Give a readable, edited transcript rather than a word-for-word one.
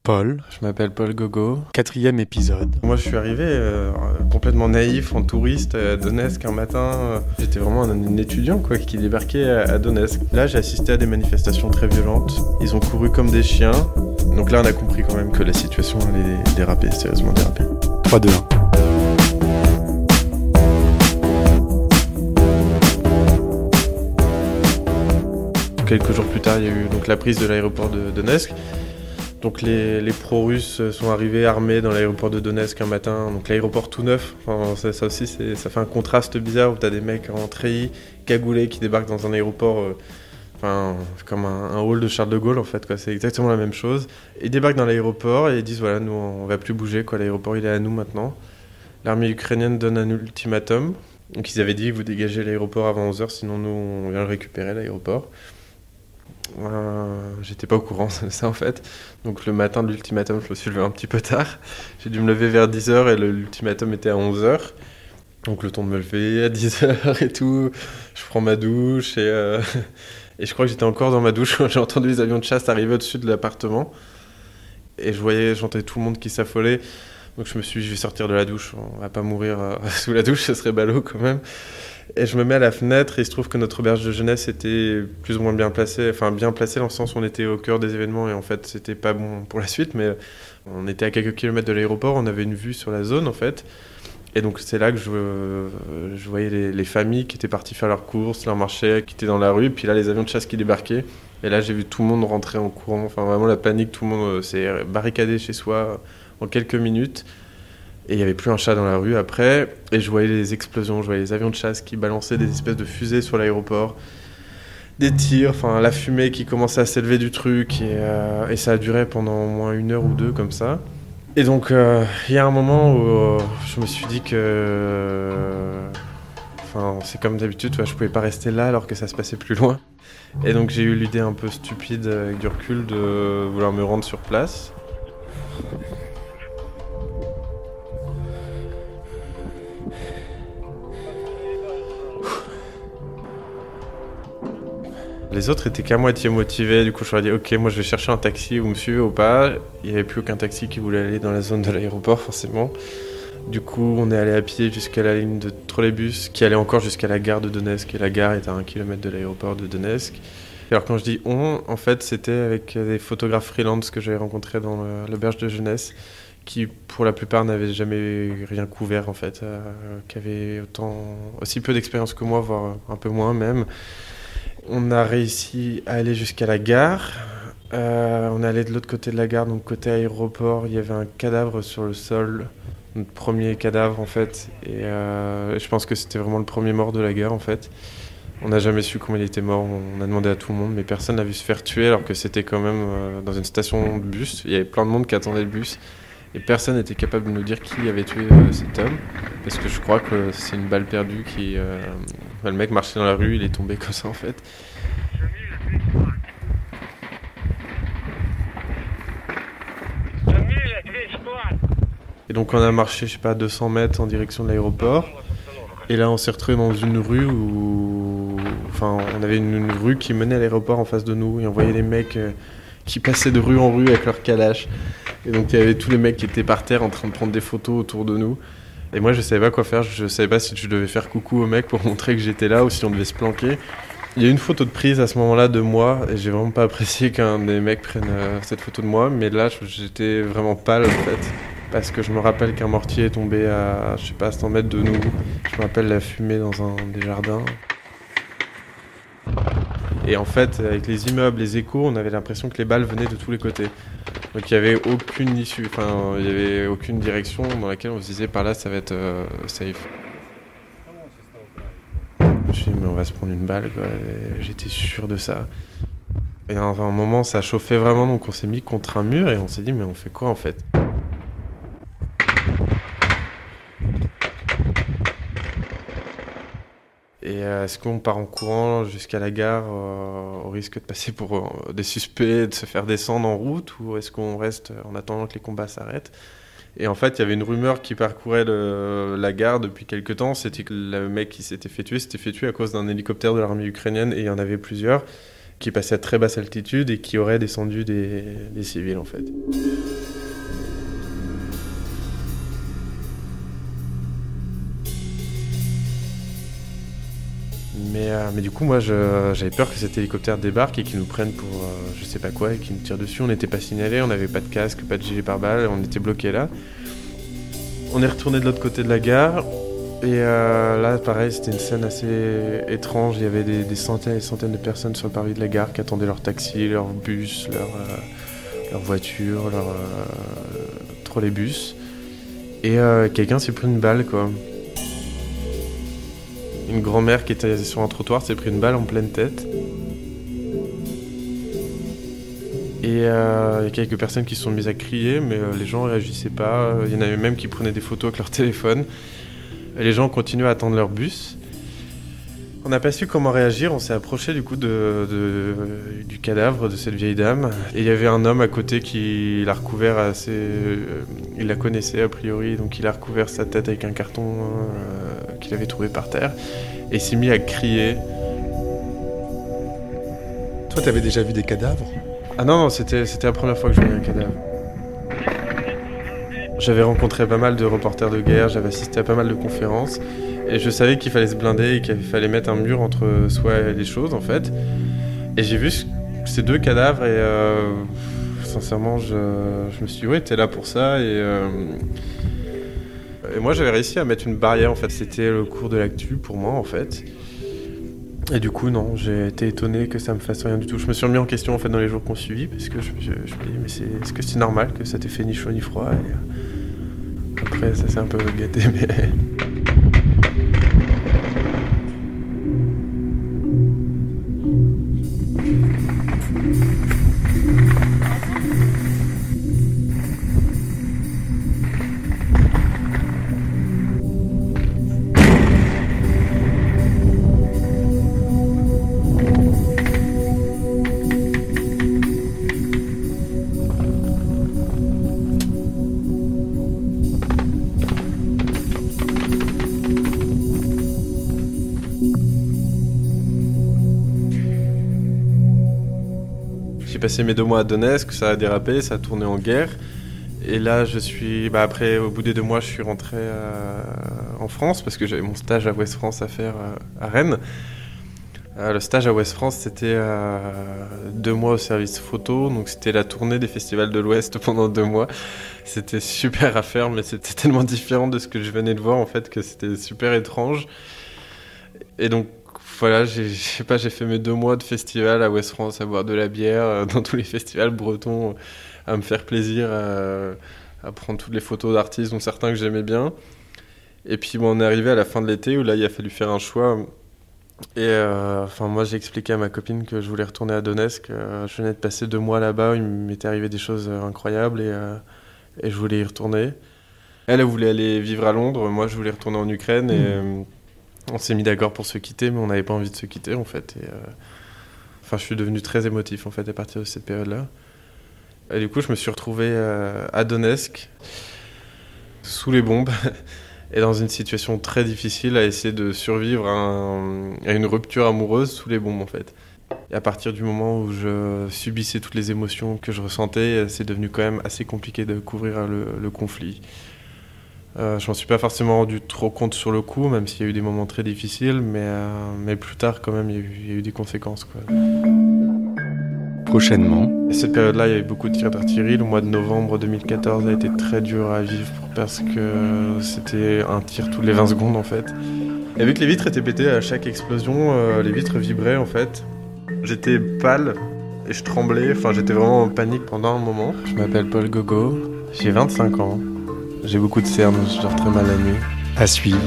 Paul. Je m'appelle Paul Gogo. 4e épisode. Moi je suis arrivé complètement naïf en touriste à Donetsk un matin. J'étais vraiment un étudiant qui débarquait à Donetsk. Là j'ai assisté à des manifestations très violentes. Ils ont couru comme des chiens. Donc là on a compris quand même que la situation allait déraper, sérieusement déraper. 3, 2, 1. Quelques jours plus tard, il y a eu donc la prise de l'aéroport de Donetsk. Donc les pro-russes sont arrivés armés dans l'aéroport de Donetsk un matin. Donc l'aéroport tout neuf. Enfin, ça aussi, ça fait un contraste bizarre où t'as des mecs en treillis, cagoulés qui débarquent dans un aéroport, comme un hall de Charles de Gaulle en fait. C'est exactement la même chose. Ils débarquent dans l'aéroport et ils disent voilà, nous on va plus bouger. L'aéroport il est à nous maintenant. L'armée ukrainienne donne un ultimatum. Donc ils avaient dit vous dégagez l'aéroport avant 11h, sinon nous on vient le récupérer l'aéroport. J'étais pas au courant de ça en fait. Donc le matin de l'ultimatum, je me suis levé un petit peu tard. J'ai dû me lever vers 10h et l'ultimatum était à 11h. Donc le temps de me lever à 10h et tout. Je prends ma douche et je crois que j'étais encore dans ma douche quand j'ai entendu les avions de chasse arriver au-dessus de l'appartement. Et j'entendais tout le monde qui s'affolait. Donc je me suis dit, je vais sortir de la douche. On va pas mourir sous la douche, ce serait ballot quand même. Et je me mets à la fenêtre et il se trouve que notre auberge de jeunesse était plus ou moins bien placée. Enfin, bien placée dans le sens où on était au cœur des événements et en fait, c'était pas bon pour la suite. Mais on était à quelques kilomètres de l'aéroport, on avait une vue sur la zone en fait. Et donc, c'est là que je voyais les familles qui étaient parties faire leurs courses, leurs marchés, qui étaient dans la rue. Puis là, les avions de chasse qui débarquaient. Et là, j'ai vu tout le monde rentrer en courant. Enfin, vraiment la panique, tout le monde s'est barricadé chez soi en quelques minutes. Et il n'y avait plus un chat dans la rue après. Et je voyais les explosions, je voyais les avions de chasse qui balançaient des espèces de fusées sur l'aéroport. Des tirs, enfin la fumée qui commençait à s'élever du truc. Et ça a duré pendant au moins 1 heure ou 2 comme ça. Et donc il y a un moment où je me suis dit que... c'est comme d'habitude, je pouvais pas rester là alors que ça se passait plus loin. Et donc j'ai eu l'idée un peu stupide avec du recul de vouloir me rendre sur place. Les autres étaient qu'à moitié motivés, du coup je leur ai dit ok, moi je vais chercher un taxi, vous me suivez ou pas. Il n'y avait plus aucun taxi qui voulait aller dans la zone de l'aéroport forcément. Du coup on est allé à pied jusqu'à la ligne de trolleybus qui allait encore jusqu'à la gare de Donetsk et la gare est à 1 kilomètre de l'aéroport de Donetsk. Alors quand je dis on, en fait c'était avec des photographes freelance que j'avais rencontrés dans l'auberge de jeunesse qui pour la plupart n'avaient jamais rien couvert en fait, qui avaient aussi peu d'expérience que moi, voire un peu moins même. On a réussi à aller jusqu'à la gare. On est allé de l'autre côté de la gare, donc côté aéroport. Il y avait un cadavre sur le sol, notre premier cadavre en fait. Et je pense que c'était vraiment le premier mort de la gare en fait. On n'a jamais su comment il était mort. On a demandé à tout le monde, mais personne n'a vu se faire tuer alors que c'était quand même dans une station de bus. Il y avait plein de monde qui attendait le bus. Et personne n'était capable de nous dire qui avait tué cet homme. Parce que je crois que c'est une balle perdue qui... le mec marchait dans la rue, il est tombé comme ça en fait. Et donc on a marché, 200 mètres en direction de l'aéroport. Et là on s'est retrouvé dans une rue où... on avait une rue qui menait à l'aéroport en face de nous. Et on voyait les mecs qui passaient de rue en rue avec leurs calaches. Et donc il y avait tous les mecs qui étaient par terre en train de prendre des photos autour de nous. Et moi je savais pas quoi faire, je savais pas si je devais faire coucou aux mecs pour montrer que j'étais là ou si on devait se planquer. Il y a eu une photo de prise à ce moment-là de moi et j'ai vraiment pas apprécié qu'un des mecs prenne cette photo de moi. Mais là j'étais vraiment pâle en fait. Parce que je me rappelle qu'un mortier est tombé à 100 mètres de nous. Je me rappelle la fumée dans un des jardins. Et en fait, avec les immeubles, les échos, on avait l'impression que les balles venaient de tous les côtés. Donc il n'y avait aucune issue, il n'y avait aucune direction dans laquelle on se disait par là ça va être safe. Je me suis dit mais on va se prendre une balle quoi. Et j'étais sûr de ça. Et à un moment ça chauffait vraiment donc on s'est mis contre un mur et on s'est dit mais on fait quoi en fait ? Et est-ce qu'on part en courant jusqu'à la gare au risque de passer pour des suspects, de se faire descendre en route, ou est-ce qu'on reste en attendant que les combats s'arrêtent ? Et en fait, il y avait une rumeur qui parcourait la gare depuis quelque temps, c'était que le mec qui s'était fait tuer à cause d'un hélicoptère de l'armée ukrainienne, et il y en avait plusieurs. qui est passé à très basse altitude et qui aurait descendu des civils en fait. Mais du coup, moi, j'avais peur que cet hélicoptère débarque et qu'il nous prenne pour je sais pas quoi et qu'il nous tire dessus. On n'était pas signalé, on n'avait pas de casque, pas de gilet pare-balles, on était bloqués là. On est retourné de l'autre côté de la gare et là, pareil, c'était une scène assez étrange. Il y avait des centaines et des centaines de personnes sur le parvis de la gare qui attendaient leur taxi, leur bus, leur voiture, leur trolleybus. Et quelqu'un s'est pris une balle, quoi. Une grand-mère qui était sur un trottoir s'est pris une balle en pleine tête. Et il y a quelques personnes qui se sont mises à crier, mais les gens ne réagissaient pas. Il y en avait même qui prenaient des photos avec leur téléphone. Et les gens continuaient à attendre leur bus. On n'a pas su comment réagir, on s'est approché du coup du cadavre de cette vieille dame. Et il y avait un homme à côté qui l'a recouvert assez... il la connaissait a priori, donc il a recouvert sa tête avec un carton qu'il avait trouvé par terre. Et il s'est mis à crier. Toi, t'avais déjà vu des cadavres ? Ah non, c'était la première fois que je voyais un cadavre. J'avais rencontré pas mal de reporters de guerre, j'avais assisté à pas mal de conférences. Et je savais qu'il fallait se blinder et qu'il fallait mettre un mur entre soi et les choses, en fait. Et j'ai vu ces deux cadavres et sincèrement, je me suis dit, ouais, t'es là pour ça. Et moi, j'avais réussi à mettre une barrière, en fait. C'était le cours de l'actu pour moi, en fait. Et du coup, non, j'ai été étonné que ça me fasse rien du tout. Je me suis remis en question, en fait, dans les jours qu'on suivit, parce que je me dis, mais est-ce que c'est normal que ça t'ait fait ni chaud ni froid ? Et après, ça s'est un peu gâté, mais... J'ai passé mes 2 mois à Donetsk, ça a dérapé, ça a tourné en guerre. Et là, après, au bout des 2 mois, je suis rentré en France parce que j'avais mon stage à Ouest France à faire à Rennes. Le stage à Ouest France, c'était 2 mois au service photo, donc c'était la tournée des festivals de l'Ouest pendant 2 mois. C'était super à faire, mais c'était tellement différent de ce que je venais de voir en fait que c'était super étrange. Et donc voilà, j'ai fait mes 2 mois de festival à Ouest France, à boire de la bière dans tous les festivals bretons, à me faire plaisir, à prendre toutes les photos d'artistes, dont certains que j'aimais bien. Et puis on est arrivé à la fin de l'été où là il a fallu faire un choix. Et moi j'ai expliqué à ma copine que je voulais retourner à Donetsk. Je venais de passer 2 mois là-bas, il m'était arrivé des choses incroyables et je voulais y retourner. Elle voulait aller vivre à Londres, moi je voulais retourner en Ukraine et on s'est mis d'accord pour se quitter, mais on n'avait pas envie de se quitter en fait. Et, je suis devenu très émotif en fait à partir de cette période-là. Et du coup je me suis retrouvé à Donetsk, sous les bombes. Et dans une situation très difficile à essayer de survivre à une rupture amoureuse sous les bombes en fait. Et à partir du moment où je subissais toutes les émotions que je ressentais, c'est devenu quand même assez compliqué de couvrir le conflit. Je m'en suis pas forcément rendu trop compte sur le coup, même s'il y a eu des moments très difficiles, mais plus tard quand même il y a eu des conséquences, quoi. Prochainement. À cette période-là, il y avait beaucoup de tirs d'artillerie. Le mois de novembre 2014 a été très dur à vivre parce que c'était un tir tous les 20 secondes en fait. Et vu que les vitres étaient pétées à chaque explosion, les vitres vibraient en fait. J'étais pâle et je tremblais, j'étais vraiment en panique pendant un moment. Je m'appelle Paul Gogo, j'ai 25 ans, j'ai beaucoup de cernes, je dors très mal la nuit. À suivre.